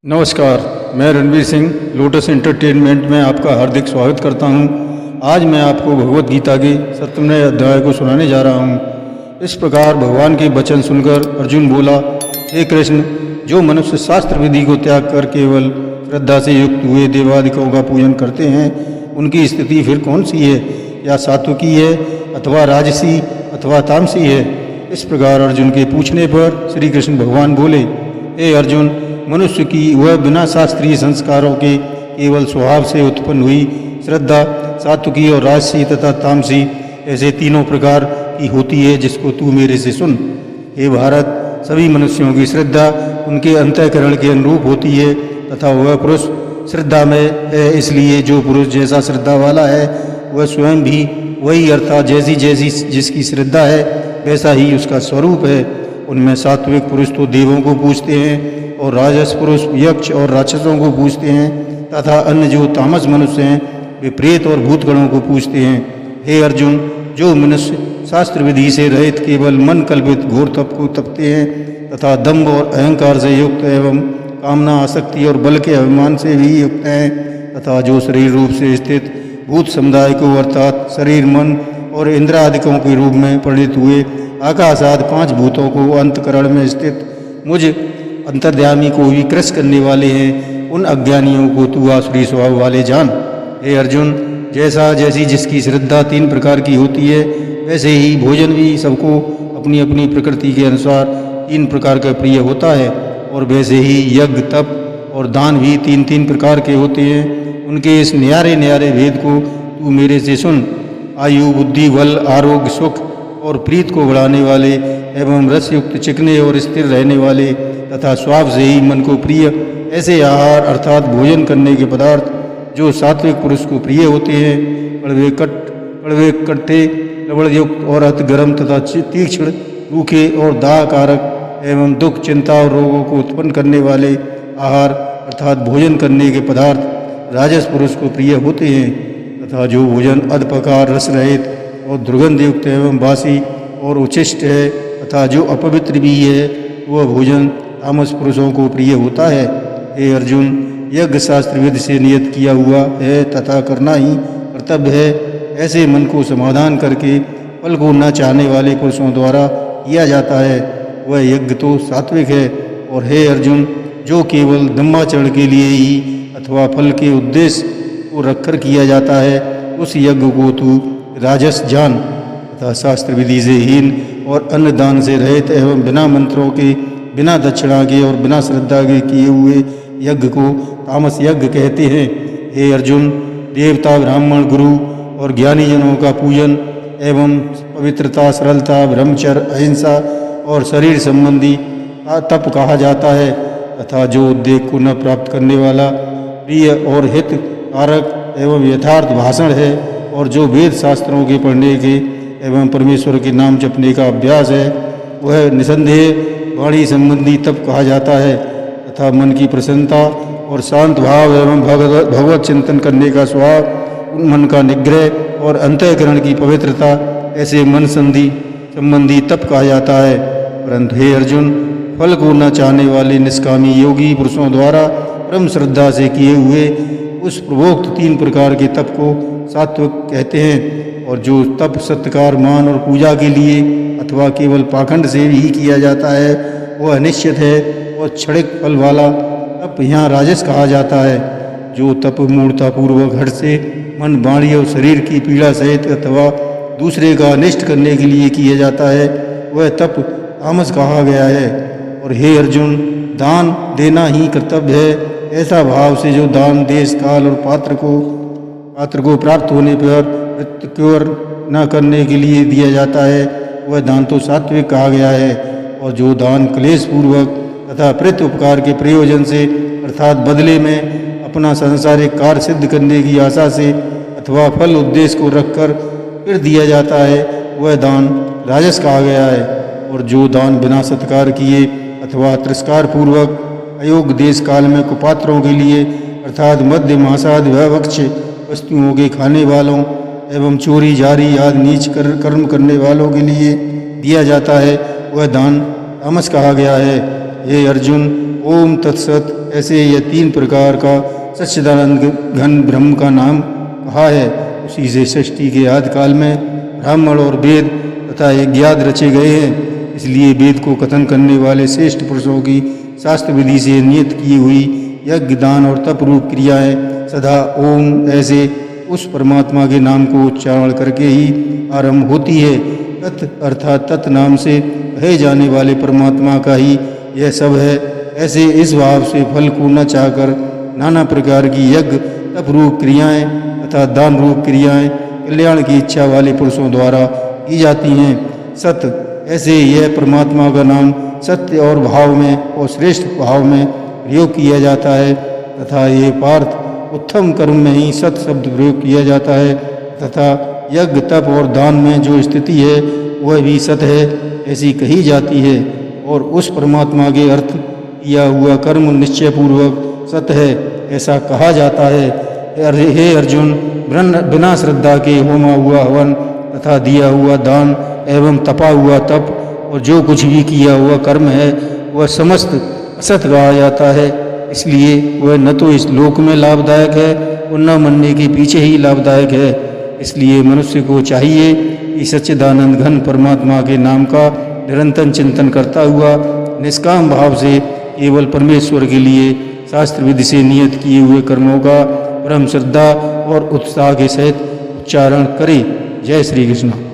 नमस्कार, मैं Ranveer Singh lotus entertainment में आपका हार्दिक स्वागत करता हूं। आज मैं आपको भगवत गीता के 17वें अध्याय को सुनाने जा रहा हूं। इस प्रकार भगवान के वचन सुनकर अर्जुन बोला, हे कृष्ण, जो मनुष्य शास्त्र विधि को त्याग कर केवल श्रद्धा से युक्त हुए देवादिकों का पूजन करते हैं, उनकी स्थिति फिर कौन सी है? या सात्विकी है अथवा राजसी अथवा तामसी है? इस प्रकार अर्जुन के पूछने पर श्री कृष्ण भगवान बोले, हे अर्जुन, मनुष्य की वह बिना शास्त्रीय संस्कारों के केवल स्वभाव से उत्पन्न हुई श्रद्धा सात्विकी और राजसी तथा तामसी ऐसे तीनों प्रकार की होती है, जिसको तू मेरे से सुन। हे भारत, सभी मनुष्यों की श्रद्धा उनके अंतःकरण के अनुरूप होती है तथा वह पुरुष श्रद्धा में है, इसलिए जो पुरुष जैसा श्रद्धा वाला है वह स्वयं भी वही, अर्थात जैसी जैसी जिसकी श्रद्धा है वैसा ही उसका स्वरूप है। उनमें सात्विक पुरुष तो देवों को पूजते हैं और राजस पुरुष यक्ष और राक्षसों को पूजते हैं तथा अन्य जो तामस मनुष्य हैं वे प्रेत और भूतगणों को पूजते हैं। हे अर्जुन, जो मनुष्य शास्त्र विधि से रहित केवल मन कल्पित घोर तप को तपते हैं तथा दम्भ और अहंकार से युक्त एवं कामना आसक्ति और बल के अभिमान से भी युक्त हैं तथा जो शरीर रूप से स्थित भूत समुदाय को अर्थात शरीर, मन और इंद्रियादिकों के रूप में परिणित हुए आकाश आदि 5 भूतों को अंतकरण में स्थित मुझ अंतर्यामी को भी क्रश करने वाले हैं, उन अज्ञानियों को तू आसुरी स्वभाव वाले जान। हे अर्जुन, जैसा जैसी जिसकी श्रद्धा 3 प्रकार की होती है, वैसे ही भोजन भी सबको अपनी अपनी प्रकृति के अनुसार 3 प्रकार का प्रिय होता है और वैसे ही यज्ञ, तप और दान भी 3-3 प्रकार के होते हैं। उनके इस न्यारे न्यारे भेद को तू मेरे से सुन। आयु, बुद्धि, बल, आरोग्य, सुख और प्रीत को बढ़ाने वाले एवं रसयुक्त, चिकने और स्थिर रहने वाले तथा स्वाभ से ही मन को प्रिय ऐसे आहार अर्थात भोजन करने के पदार्थ जो सात्विक पुरुष को प्रिय होते हैं, कड़वे, कट्टे, लवणयुक्त और अति गर्म तथा तीक्ष्ण, रूखे और दाह कारक एवं दुख, चिंता और रोगों को उत्पन्न करने वाले आहार अर्थात भोजन करने के पदार्थ राजस पुरुष को प्रिय होते हैं तथा जो भोजन अधपकार, रस रहित और दुर्गंध युक्त एवं बासी और उच्छिष्ट है तथा जो अपवित्र भी है, वह भोजन तामस पुरुषों को प्रिय होता है। हे अर्जुन, यज्ञ शास्त्र विधि से नियत किया हुआ है तथा करना ही कर्तव्य है। ऐसे मन को समाधान करके फल को न चाहने वाले पुरुषों द्वारा किया जाता है, वह यज्ञ तो सात्विक है। और हे अर्जुन, जो केवल धम्माचरण के लिए ही अथवा फल के उद्देश्य को रखकर किया जाता है, उस यज्ञ को तू राजस जान तथा शास्त्र विधि से हीन और अन्न दान से रहित एवं बिना मंत्रों के, बिना दक्षिणा के और बिना श्रद्धा के किए हुए यज्ञ को तामस यज्ञ कहते हैं। हे अर्जुन, देवता, ब्राह्मण, गुरु और ज्ञानी जनों का पूजन एवं पवित्रता, सरलता, ब्रह्मचर्य, अहिंसा और शरीर संबंधी तप कहा जाता है तथा जो उद्देश्य को न प्राप्त करने वाला प्रिय और हित कारक एवं यथार्थ भाषण है और जो वेद शास्त्रों के पढ़ने के एवं परमेश्वर के नाम जपने का अभ्यास है, वह निसंदेह वाणी संबंधी तप कहा जाता है तथा मन की प्रसन्नता और शांत भाव एवं भगवत चिंतन करने का स्वभाव, मन का निग्रह और अंतःकरण की पवित्रता ऐसे मन संबंधी तप कहा जाता है। परंतु हे अर्जुन, फल को न चाहने वाले निष्कामी योगी पुरुषों द्वारा परम श्रद्धा से किए हुए उस पूर्वोक्त 3 प्रकार के तप को सात्विक कहते हैं। और जो तप सत्कार, मान और पूजा के लिए अथवा केवल पाखंड से भी किया जाता है, वह अनिश्चित है और क्षणिक फल वाला तप यहाँ राजस कहा जाता है। जो तप मूर्तापूर्वक हठ से मन, वाणी और शरीर की पीड़ा सहित अथवा दूसरे का अनिष्ट करने के लिए किया जाता है, वह तप तामस कहा गया है। और हे अर्जुन, दान देना ही कर्तव्य है, ऐसा भाव से जो दान देश, काल और पात्र को प्राप्त होने पर प्रत्युर न करने के लिए दिया जाता है, वह दान तो सात्विक कहा गया है। और जो दान क्लेश पूर्वक तथा प्रत्य उपकार के प्रयोजन से अर्थात बदले में अपना सांसारिक कार्य सिद्ध करने की आशा से अथवा फल उद्देश्य को रखकर फिर दिया जाता है, वह दान राजस कहा गया है। और जो दान बिना सत्कार किए अथवा तिरस्कार पूर्वक अयोग्य देश काल में कुपात्रों के लिए अर्थात मध्य मांसादि भक्ष्य वस्तुओं के खाने वालों एवं चोरी, जारी आदि नीच कर्म करने वालों के लिए दिया जाता है, वह दान तामस कहा गया है। हे अर्जुन, ओम तत्सत ऐसे यह 3 प्रकार का सच्चिदानंद घन ब्रह्म का नाम कहा है। उसी से सृष्टि के आदि काल में ब्राह्मण और वेद तथा यज्ञाद रचे गए हैं। इसलिए वेद को कथन करने वाले श्रेष्ठ पुरुषों की शास्त्र विधि से नियत की हुई यज्ञ दान और तप रूप क्रियाएं सदा ओम ऐसे उस परमात्मा के नाम को उच्चारण करके ही आरंभ होती है। तत् अर्थात तत् नाम से कहे जाने वाले परमात्मा का ही यह सब है। ऐसे इस भाव से फल को न चाहकर नाना प्रकार की यज्ञ तप रूप क्रियाएं तथा दान रूप क्रियाएं कल्याण की इच्छा वाले पुरुषों द्वारा की जाती हैं। सत ऐसे यह परमात्मा का नाम सत्य और भाव में और श्रेष्ठ भाव में प्रयोग किया जाता है तथा ये पार्थ उत्तम कर्म में ही सत शब्द प्रयोग किया जाता है तथा यज्ञ तप और दान में जो स्थिति है वह भी सत है ऐसी कही जाती है। और उस परमात्मा के अर्थ किया हुआ कर्म निश्चय पूर्वक सत है ऐसा कहा जाता है। हे अर्जुन, बिना श्रद्धा के होमा हुआ हवन तथा दिया हुआ दान एवं तपा हुआ तप और जो कुछ भी किया हुआ कर्म है वह समस्त असत कहा जाता है। इसलिए वह न तो इस लोक में लाभदायक है और न मरने के पीछे ही लाभदायक है। इसलिए मनुष्य को चाहिए कि सच्चिदानंद घन परमात्मा के नाम का निरंतर चिंतन करता हुआ निष्काम भाव से केवल परमेश्वर के लिए शास्त्र विधि से नियत किए हुए कर्मों का परम श्रद्धा और उत्साह के सहित उच्चारण करे। जय श्री कृष्ण।